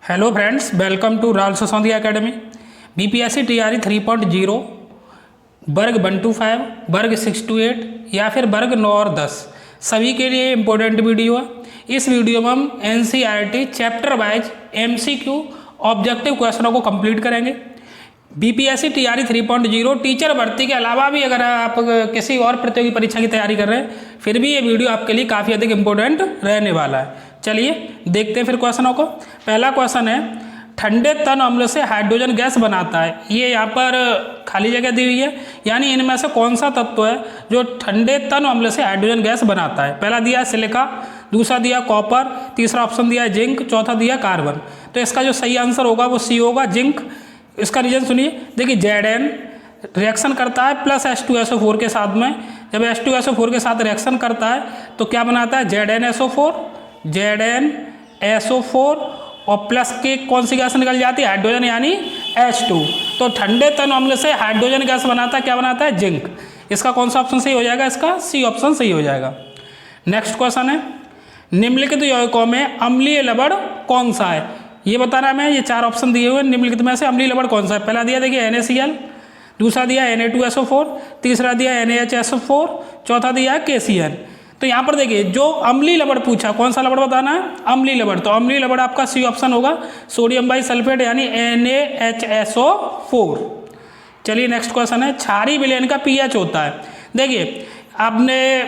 Hello friends, welcome to राल ससौंदिया academy. BPSC TRE 3.0 वर्ग 1 to 5, वर्ग 6 to 8 या फिर वर्ग 9 और 10 सभी के लिए इम्पोर्टेंट वीडियो है। इस वीडियो में हम NCERT chapter wise MCQ objective क्वेश्चनों को कंप्लीट करेंगे। बीपीएससी टीआरई 3.0 टीचर भर्ती के अलावा भी अगर आप किसी और प्रतियोगी परीक्षा की तैयारी कर रहे हैं फिर भी ये वीडियो आपके लिए काफ़ी अधिक इम्पोर्टेंट रहने वाला है। चलिए देखते हैं फिर क्वेश्चनों को। पहला क्वेश्चन है, ठंडे तन अम्ल से हाइड्रोजन गैस बनाता है। ये यहाँ पर खाली जगह दी हुई है, यानी इनमें से कौन सा तत्व है जो ठंडे तन अम्ल से हाइड्रोजन गैस बनाता है। पहला दिया सिलिका, दूसरा दिया कॉपर, तीसरा ऑप्शन दिया जिंक, चौथा दिया कार्बन। तो इसका जो सही आंसर होगा वो सी होगा, जिंक। इसका रीजन सुनिए, देखिए Zn रिएक्शन करता है प्लस H2SO4 के साथ में। जब H2SO4 के साथ रिएक्शन करता है तो क्या बनाता है, ZnSO4 और प्लस के कौन सी गैस निकल जाती है, हाइड्रोजन यानी H2। तो ठंडे तन अम्ल से हाइड्रोजन गैस बनाता है, क्या बनाता है, जिंक। इसका कौन सा ऑप्शन सही हो जाएगा, इसका सी ऑप्शन सही हो जाएगा। नेक्स्ट क्वेश्चन है, निम्नलिखित यौगिकों में अम्लीय लवण कौन सा है। ये बताना है हमें, ये चार ऑप्शन दिए हुए, निम्नलिखित में से अम्लीय लवण कौन सा है। पहला दिया देखिए NaCl, दूसरा दिया Na2SO4, तीसरा दिया NaHSO4, चौथा दिया KCl। तो यहाँ पर देखिए जो अम्लीय लवण पूछा, कौन सा लवण बताना है, अम्लीय लवण। तो अम्लीय लवण आपका सी ऑप्शन होगा, सोडियम बाइसल्फेट यानी NaHSO4। चलिए नेक्स्ट क्वेश्चन है, क्षारीय विलयन का पीएच होता है। देखिए आपने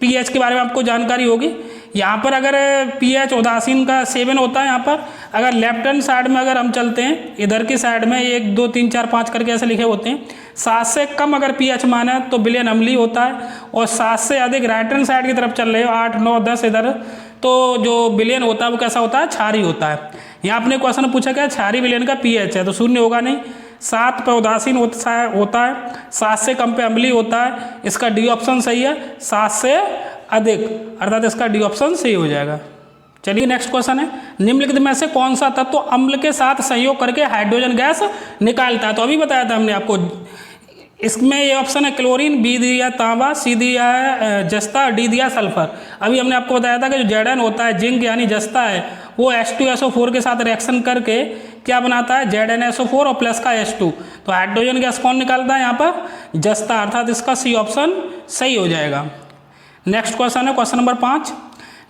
पीएच के बारे में आपको जानकारी होगी। यहाँ पर अगर पीएच उदासीन का 7 होता है, यहाँ पर अगर लेफ्ट हैंड साइड में अगर हम चलते हैं, इधर की साइड में 1 2 3 4 5 करके ऐसे लिखे होते हैं। 7 से कम अगर पीएच मान है तो विलयन अम्लीय होता है, और 7 से अधिक राइट हैंड साइड की तरफ चल रहे हो, 8 9 10 इधर, तो जो विलयन होता है वो कैसा होता है, क्षारीय होता है। यहाँ आपने क्वेश्चन पूछा क्या, क्षारीय विलयन का पीएच है, तो 0 होगा नहीं। 7 पे उदासीन होता है, 7 से कम पे अम्लीय होता है, इसका डी ऑप्शन सही है। 7 से अधिक अर्थात इसका डी ऑप्शन सही हो जाएगा। चलिए नेक्स्ट क्वेश्चन है, निम्नलिखित में से कौन सा तत्व अम्ल के साथ संयोग करके हाइड्रोजन गैस निकालता है। तो अभी बताया था हमने आपको, इसमें ये ऑप्शन है क्लोरीन, बी दिया तांबा, सी दिया है जस्ता, डी दिया सल्फर। अभी हमने आपको बताया था कि जो Zn होता है, जिंक यानी जस्ता है, वो H2SO4 के साथ रिएक्शन करके क्या बनाता है, ZnSO4 और प्लस का H2। तो हाइड्रोजन गैस कौन निकालता है यहाँ पर, जस्ता, अर्थात इसका सी ऑप्शन सही हो जाएगा। नेक्स्ट क्वेश्चन है, क्वेश्चन नंबर 5,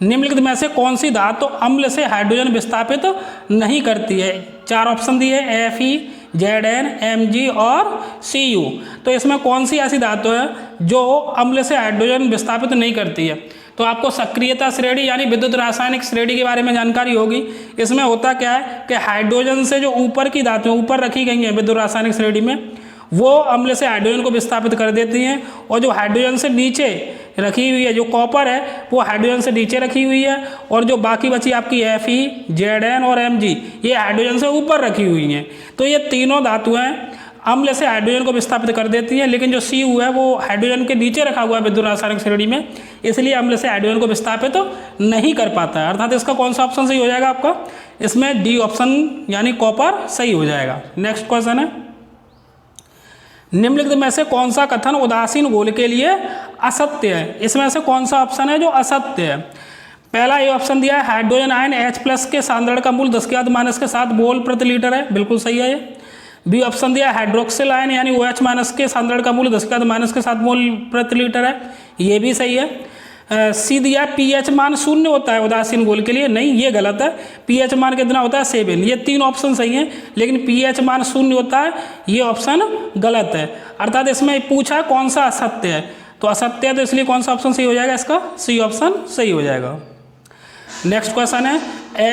निम्नलिखित में से कौन सी धातु अम्ल से हाइड्रोजन विस्थापित नहीं करती है। 4 ऑप्शन दिए, Fe, Zn, Mg और Cu। तो इसमें कौन सी ऐसी धातु है जो अम्ल से हाइड्रोजन विस्थापित नहीं करती है। तो आपको सक्रियता श्रेणी यानी विद्युत रासायनिक श्रेणी के बारे में जानकारी होगी। इसमें होता क्या है कि हाइड्रोजन से जो ऊपर की धातुएं ऊपर रखी गई हैं विद्युत रासायनिक श्रेणी में, वो अम्ल से हाइड्रोजन को विस्थापित कर देती हैं, और जो हाइड्रोजन से नीचे रखी हुई है, जो कॉपर है, वो हाइड्रोजन से नीचे रखी हुई है, और जो बाकी बची आपकी Fe, Zn और Mg, ये हाइड्रोजन से ऊपर रखी हुई हैं। तो ये तीनों धातुएं अम्ल से हाइड्रोजन को विस्थापित कर देती हैं, लेकिन जो Cu है वो हाइड्रोजन के नीचे रखा हुआ है विद्युत रासायनिक श्रेणी में, इसलिए अम्ल से हाइड्रोजन को विस्थापित नहीं कर पाता है। अर्थात इसका कौन सा ऑप्शन सही हो जाएगा आपका, इसमें डी ऑप्शन यानी कॉपर सही हो जाएगा। नेक्स्ट क्वेश्चन है, निम्नलिखित में से कौन सा कथन उदासीन घोल के लिए असत्य है। इसमें से कौन सा ऑप्शन है जो असत्य है। पहला ये ऑप्शन दिया है, हाइड्रोजन आयन H+ के सांद्रण का मूल 10⁻⁻⁻ के 7 मोल प्रति लीटर है, बिल्कुल सही है ये। बी ऑप्शन दिया हाइड्रोक्सिल आयन यानी OH- के सांद्रण का मूल 10⁻⁻⁻ के 7 मोल प्रति लीटर है, ये भी सही है। सी दिया पीएच मान 0 होता है उदासीन घोल के लिए, नहीं ये गलत है। पीएच मान कितना होता है, 7। ये 3 ऑप्शन सही हैं, लेकिन पीएच मान 0 होता है, ये ऑप्शन गलत है। अर्थात इसमें पूछा कौन सा असत्य है, तो असत्य है, तो इसलिए कौन सा ऑप्शन सही हो जाएगा, इसका सी ऑप्शन सही हो जाएगा। नेक्स्ट क्वेश्चन है,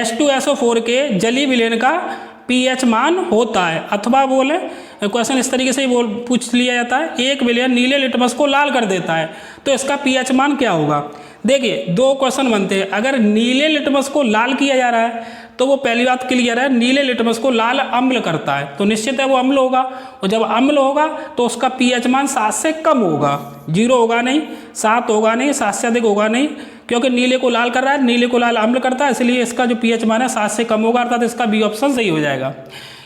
H2SO4 के जलीय विलयन का पीएच मान होता है, अथवा बोले क्वेश्चन इस तरीके से ही पूछ लिया जाता है, एक विलयन नीले लिटमस को लाल कर देता है, तो इसका पीएच मान क्या होगा। देखिए 2 क्वेश्चन बनते हैं। अगर नीले लिटमस को लाल किया जा रहा है तो वो पहली बात क्लियर है, नीले लिटमस को लाल अम्ल करता है, तो निश्चित है वो अम्ल होगा, और जब अम्ल होगा तो उसका पीएच मान 7 से कम होगा, 0 होगा नहीं, 7 होगा नहीं, 7 से अधिक होगा नहीं, क्योंकि नीले को लाल कर रहा है, नीले को लाल अम्ल करता है, इसलिए इसका जो पीएच मान है 7 से कम होगा, अर्थात इसका बी ऑप्शन सही हो जाएगा।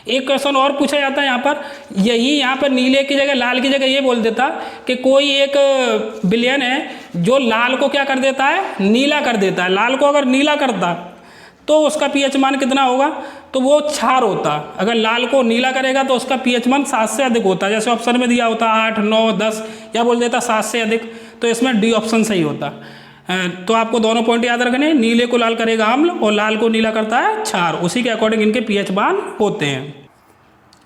एक क्वेश्चन और पूछा जाता है यहाँ पर, यही यहाँ पर नीले की जगह लाल की जगह ये बोल देता कि कोई एक विलयन है जो लाल को क्या कर देता है, नीला कर देता है। लाल को अगर नीला करता तो उसका पीएच मान कितना होगा, तो वो क्षार होता। अगर लाल को नीला करेगा तो उसका पीएच मान 7 से अधिक होता। जैसे ऑप्शन में दिया होता 8, 9, 10 या बोल देता 7 से अधिक, तो इसमें डी ऑप्शन सही होता। तो आपको दोनों पॉइंट याद रखने, नीले को लाल करेगा अम्ल और लाल को नीला करता है क्षार, उसी के अकॉर्डिंग इनके पीएच मान होते हैं।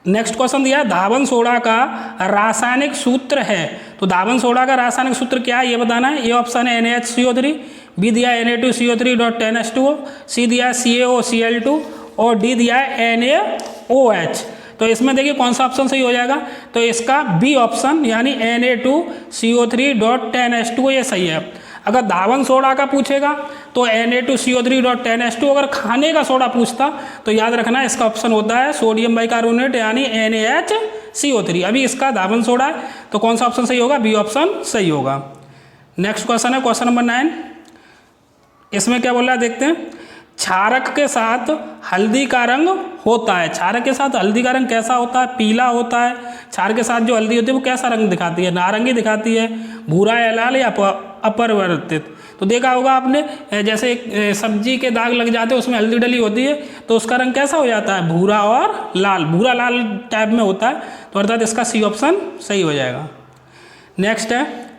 नेक्स्ट क्वेश्चन दिया धावन सोडा का रासायनिक सूत्र है। तो धावन सोडा का रासायनिक सूत्र क्या है ये बताना है। ए ऑप्शन है NaHCO3, बी दिया Na2CO3.10H2O, सी दिया CaOCl2 और डी दिया है NaOH। तो इसमें देखिए कौन सा ऑप्शन सही हो जाएगा, तो इसका बी ऑप्शन यानी Na2CO3.10H2O ये सही है। अगर धावन सोडा का पूछेगा तो Na2CO3.10H2, अगर खाने का सोडा पूछता तो याद रखना इसका ऑप्शन होता है सोडियम बाइकार्बोनेट यानी NaHCO3। अभी इसका धावन सोडा है तो कौन सा ऑप्शन सही होगा, बी ऑप्शन सही होगा। नेक्स्ट क्वेश्चन है क्वेश्चन नंबर 9। इसमें क्या बोल रहा है देखते हैं। क्षारक के साथ हल्दी का रंग होता है। क्षारक के साथ हल्दी का रंग कैसा होता है, पीला होता है। क्षार के साथ जो हल्दी होती है वो कैसा रंग दिखाती है, नारंगी दिखाती है, भूरा या लाल या अपरिवर्तित। तो देखा होगा आपने, जैसे सब्जी के दाग लग जाते हैं उसमें हल्दी डली होती है तो उसका रंग कैसा हो जाता है, भूरा और लाल, भूरा लाल टाइप में होता है। तो अर्थात इसका सी ऑप्शन सही हो जाएगा। नेक्स्ट है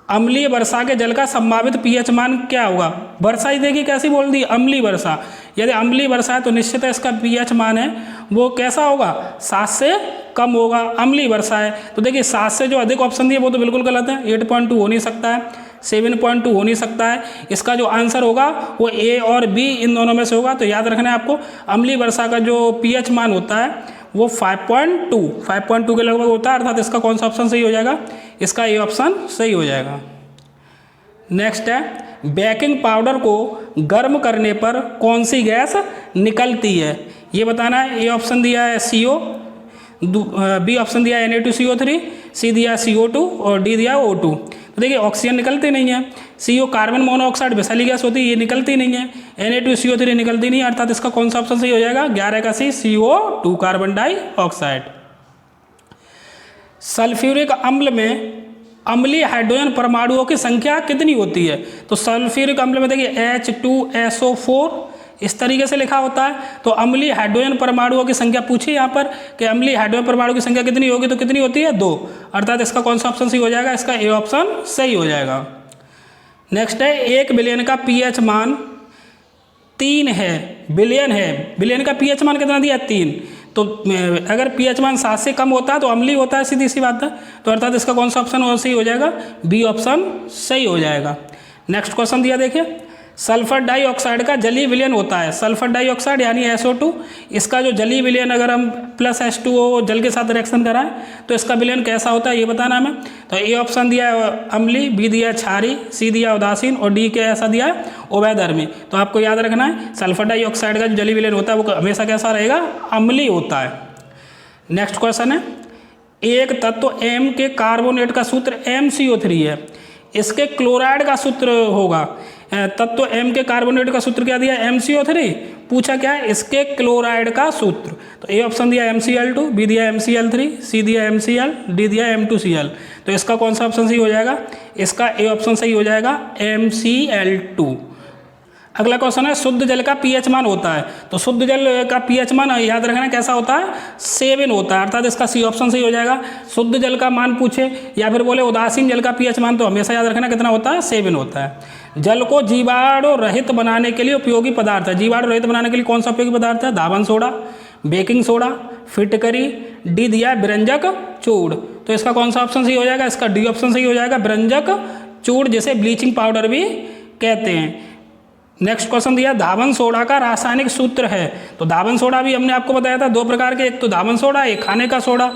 अम्लीय वर्षा के जल का संभावित पीएच मान क्या होगा। वर्षा ही देखिए कैसी बोल दी, अम्लीय वर्षा। यदि अम्लीय वर्षा है तो निश्चित है इसका पीएच मान है वो कैसा होगा, 7 से कम होगा। अम्लीय वर्षा है तो देखिए 7 से जो अधिक ऑप्शन दिए वो तो बिल्कुल गलत है। 8.2 हो नहीं सकता है, 7.2 हो नहीं सकता है। इसका जो आंसर होगा वो ए और बी इन दोनों में से होगा। तो याद रखना है आपको, अम्लीय वर्षा का जो पीएच मान होता है वो 5.2 के लगभग होता है। अर्थात इसका कौन सा ऑप्शन सही हो जाएगा, इसका ए ऑप्शन सही हो जाएगा। नेक्स्ट है बेकिंग पाउडर को गर्म करने पर कौन सी गैस निकलती है ये बताना है। ए ऑप्शन दिया है CO, बी ऑप्शन दिया है Na2CO3, सी दिया CO2 और डी दिया O2। तो देखिए ऑक्सीजन निकलती नहीं है, CO कार्बन मोनोऑक्साइड विषैली गैस होती है ये निकलती नहीं है, Na2CO3 निकलती नहीं है। अर्थात इसका कौन सा ऑप्शन सही हो जाएगा, 11 का सी CO2 कार्बन डाइऑक्साइड। सल्फ्यूरिक अम्ल में अम्लीय हाइड्रोजन परमाणुओं की संख्या कितनी होती है। तो सल्फ्यूरिक अम्ल में देखिए H2SO4 इस तरीके से लिखा होता है। तो अम्लीय हाइड्रोजन परमाणुओं की संख्या पूछी यहाँ पर कि अम्लीय हाइड्रोजन परमाणु की संख्या कितनी होगी, तो कितनी होती है 2। अर्थात इसका कौन सा ऑप्शन सही हो जाएगा, इसका ए ऑप्शन सही हो जाएगा। नेक्स्ट है 1 बिलियन का पीएच मान 3 है, बिलियन है, बिलियन का पीएच मान कितना दिया 3। तो अगर पीएच मान 7 से कम होता है तो अम्लीय होता है, सीधी सी बात है। तो अर्थात इसका कौन सा ऑप्शन सही हो जाएगा, बी ऑप्शन सही हो जाएगा। नेक्स्ट क्वेश्चन दिया देखिए सल्फर डाइऑक्साइड का जलीय विलयन होता है। सल्फर डाइऑक्साइड यानी SO2, इसका जो जलीय विलयन अगर हम प्लस H2O जल के साथ रिएक्शन कराएं तो इसका विलयन कैसा होता है ये बताना हमें। तो ए ऑप्शन दिया है अम्लीय, बी दिया क्षारीय, सी दिया उदासीन और डी के ऐसा दिया है उभयधर्मी। तो आपको याद रखना है सल्फर डाइऑक्साइड का जो जलीय विलयन होता है वो हमेशा कैसा रहेगा, अम्लीय होता है। नेक्स्ट क्वेश्चन है एक तत्व M के कार्बोनेट का सूत्र MCO3 है, इसके क्लोराइड का सूत्र होगा। तत्व M के कार्बोनेट का सूत्र क्या दिया, MCO3। पूछा क्या है, इसके क्लोराइड का सूत्र। तो ए ऑप्शन दिया MCl2, बी दिया MCl3, सी दिया MCl, डी दिया M2Cl। तो इसका कौन सा ऑप्शन सही हो जाएगा, इसका ए ऑप्शन सही हो जाएगा MCl2। अगला क्वेश्चन है शुद्ध जल का पीएच मान होता है। तो शुद्ध जल का पीएच मान याद रखना कैसा होता है, 7 होता है। अर्थात इसका सी ऑप्शन सही हो जाएगा। शुद्ध जल का मान पूछे या फिर बोले उदासीन जल का पीएच मान तो हमेशा याद रखना कितना होता है, 7 होता है। जल को जीवाणु रहित बनाने के लिए उपयोगी पदार्थ है। जीवाणु रहित बनाने के लिए कौन सा उपयोगी पदार्थ है, धावन सोडा, बेकिंग सोडा, फिटकरी, डी दिया व्यंजक चूड़। तो इसका कौन सा ऑप्शन सही हो जाएगा, इसका डी ऑप्शन सही हो जाएगा, व्यंजक चूड़ जिसे ब्लीचिंग पाउडर भी कहते हैं। नेक्स्ट क्वेश्चन दिया धावन सोडा का रासायनिक सूत्र है। तो धावन सोडा भी हमने आपको बताया था 2 प्रकार के, एक तो धावन सोडा, एक खाने का सोडा।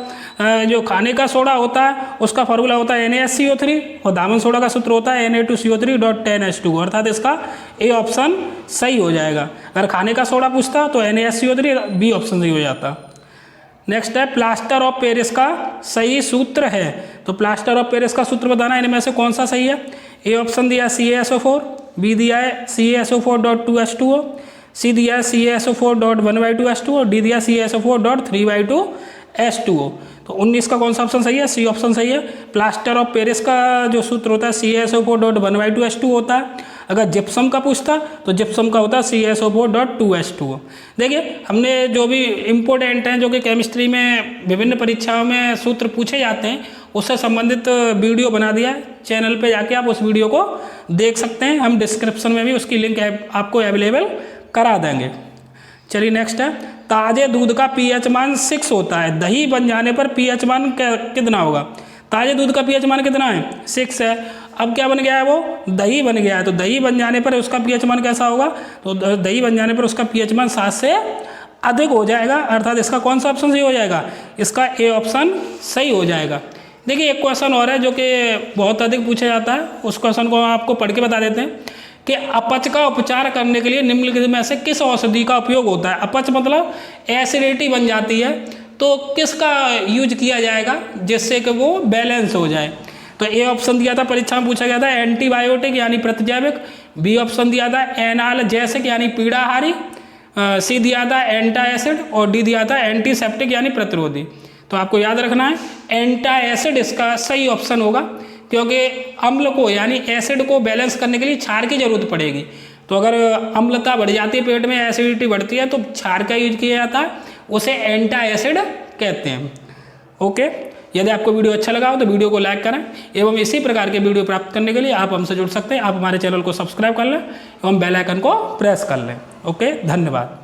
जो खाने का सोडा होता है उसका फॉर्मूला होता है NaSCO3 और धावन सोडा का सूत्र होता है Na2CO3.10H2। अर्थात इसका ए ऑप्शन सही हो जाएगा। अगर खाने का सोडा पूछता तो NaSCO3, बी ऑप्शन सही हो जाता। नेक्स्ट है प्लास्टर ऑफ पेरिस का सही सूत्र है। तो प्लास्टर ऑफ पेरिस का सूत्र बताना इनमें से कौन सा सही है। ए ऑप्शन दिया CaSO4, बी दिया है CaSO4.2H2O, सी दिया है CaSO4.1/2H2O, डी दिया CaSO4.3/2H2O। तो 19 का कौन सा ऑप्शन सही है, सी ऑप्शन सही है। प्लास्टर ऑफ पेरिस का जो सूत्र होता है CaSO4.1/2H2 होता है अगर जिप्सम का पूछता तो जिप्सम का होता CSO4.2H2O। देखिए हमने जो भी इम्पोर्टेंट हैं जो कि केमिस्ट्री में विभिन्न परीक्षाओं में सूत्र पूछे जाते हैं उससे संबंधित वीडियो बना दिया है, चैनल पे जाके आप उस वीडियो को देख सकते हैं। हम डिस्क्रिप्शन में भी उसकी लिंक आपको अवेलेबल करा देंगे। चलिए नेक्स्ट है, ताजे दूध का pH मान 6 होता है, दही बन जाने पर pH मान कितना होगा? ताजे दूध का pH मान कितना है? 6 है। अब क्या बन गया है? वो दही बन गया है, तो दही बन जाने पर उसका pH मान कैसा होगा? तो दही बन जाने पर उसका pH मान 7 से अधिक हो जाएगा, अर्थात इसका कौन सा ऑप्शन सही हो जाएगा? इसका ए ऑप्शन सही हो जाएगा। देखिए एक क्वेश्चन और है जो कि बहुत अधिक पूछा जाता है, उस क्वेश्चन को आपको पढ़ के बता देते हैं कि अपच का उपचार करने के लिए निम्नलिखित में से किस औषधि का उपयोग होता है? अपच मतलब एसिडिटी बन जाती है, तो किसका यूज किया जाएगा जिससे कि वो बैलेंस हो जाए? तो ए ऑप्शन दिया था, परीक्षा में पूछा गया था एंटीबायोटिक यानी प्रतिजैविक, बी ऑप्शन दिया था एनाल्जेसिक यानी पीड़ाहारी, सी दिया था एंटाएसिड और डी दिया था एंटीसेप्टिक यानी प्रतिरोधी। तो आपको याद रखना है एंटाएसिड इसका सही ऑप्शन होगा, क्योंकि अम्ल को यानी एसिड को बैलेंस करने के लिए क्षार की जरूरत पड़ेगी। तो अगर अम्लता बढ़ जाती है पेट में, एसिडिटी बढ़ती है, तो क्षार का यूज किया जाता है, उसे एंटाएसिड कहते हैं। ओके, यदि आपको वीडियो अच्छा लगा हो तो वीडियो को लाइक करें एवं इसी प्रकार के वीडियो प्राप्त करने के लिए आप हमसे जुड़ सकते हैं। आप हमारे चैनल को सब्सक्राइब कर लें एवं बेल आइकन को प्रेस कर लें। ओके, धन्यवाद।